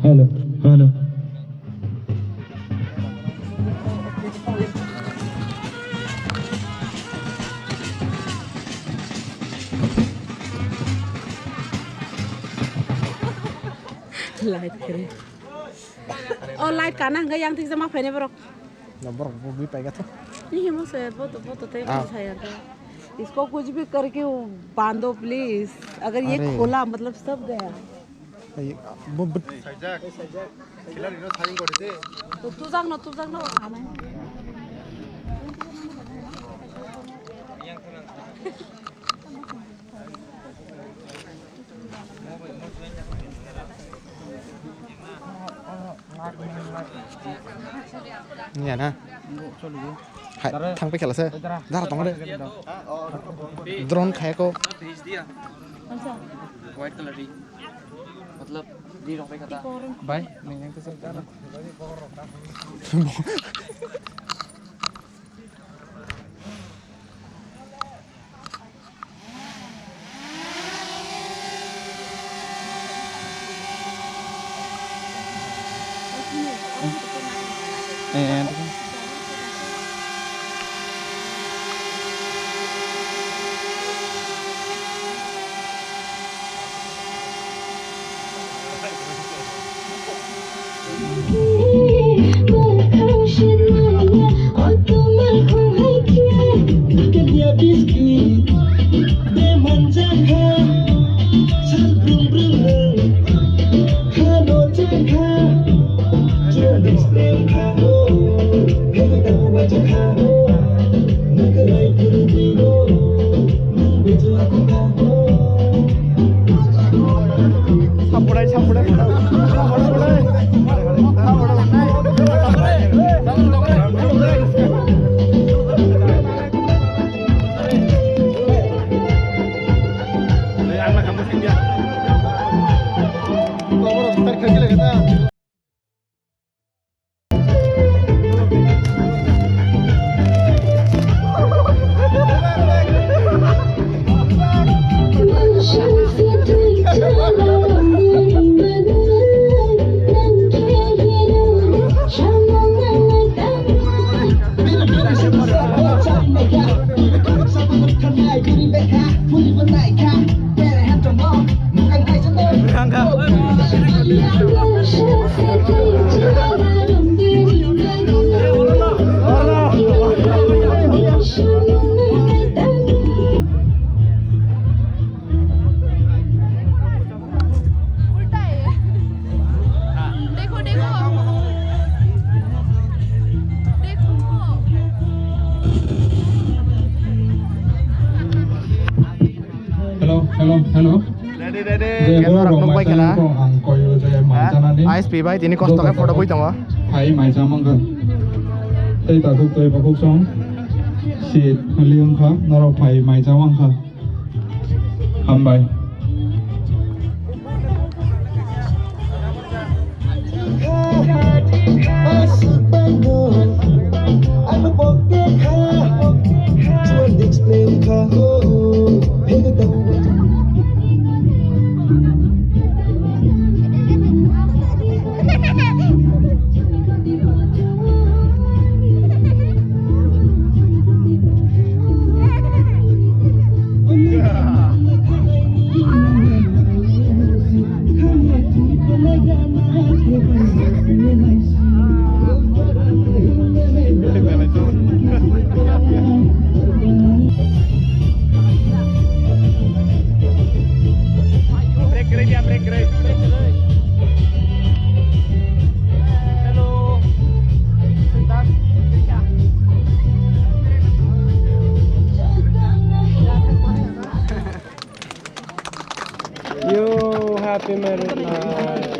Hello, hello. Light kere. Oh light kanan gak yang tiga mah pene bro. Number वो भी पाएगा तो नहीं मुझसे बहुत तय है इसको कुछ भी करके बांधो प्लीज अगर ये खोला मतलब सब गया वो तो तू जाग ना खाना हैนี่นะทางไปแข่งละเซ่ด้านตรงนั้นเลยโดรนแข่งก็ व्हाइट कलर की मतलब दी रोक पे करता भाई नहीं नहीं तो चलता ना Hello. Kena orang nampai kena. ISP baik ini kos tokai foto buat tengah. Hai mai zaman kan. Tây tả thuộc tây và khúc sống. Xịt liêng khá, nó đâu phải mai zaman khá. Hầm bài. happy married life.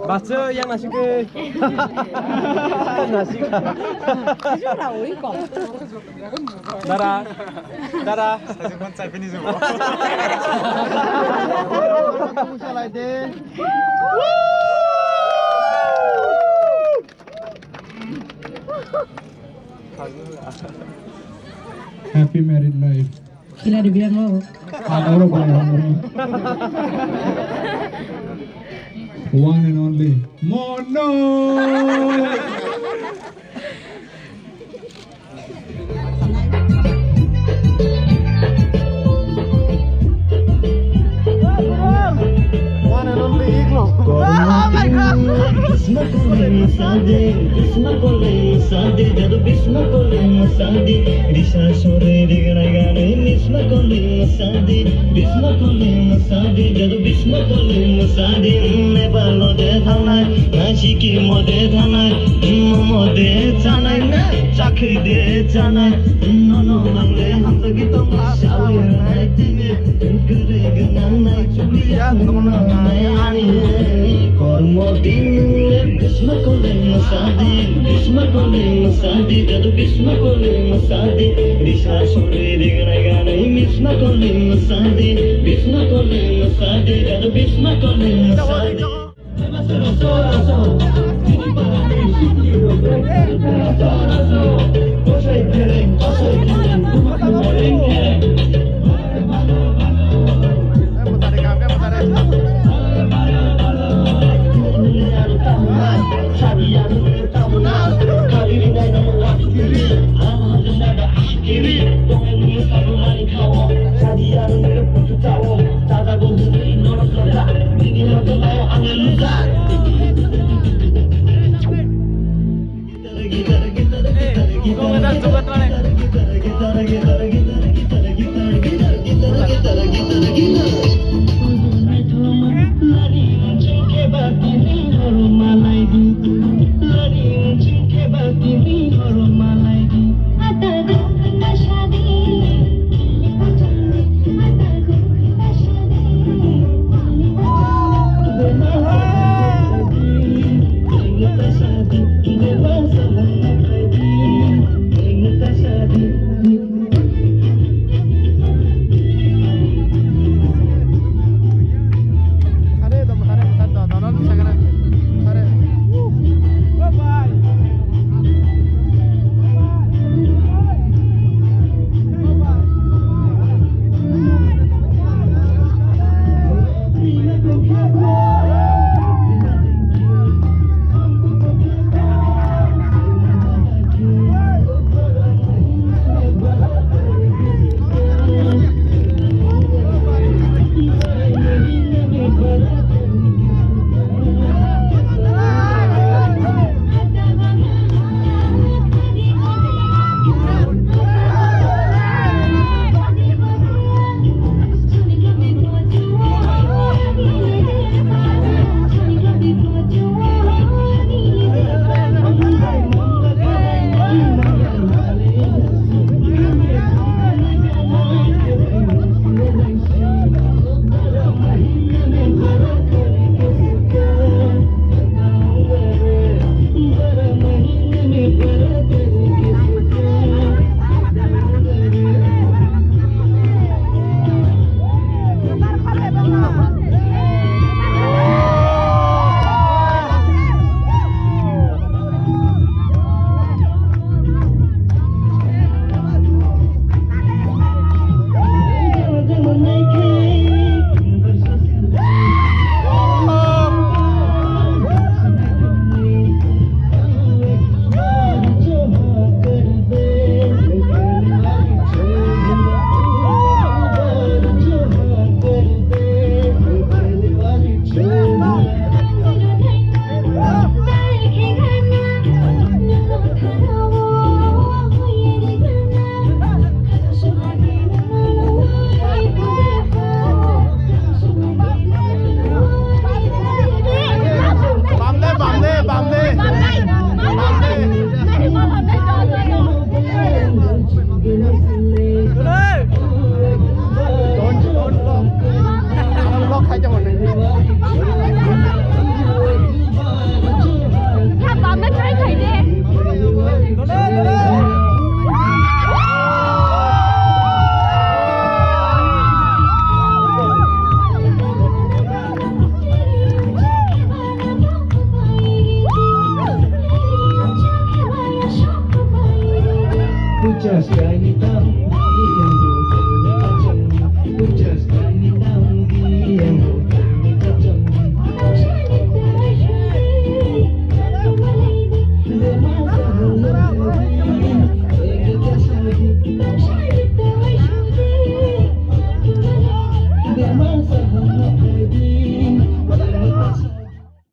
Baca yang nasi ke. Nasi. Dara. Dara. Happy married life. Kila dibilang lo. One and only Mono. One and only Iglo. Oh my god. Thank you. Just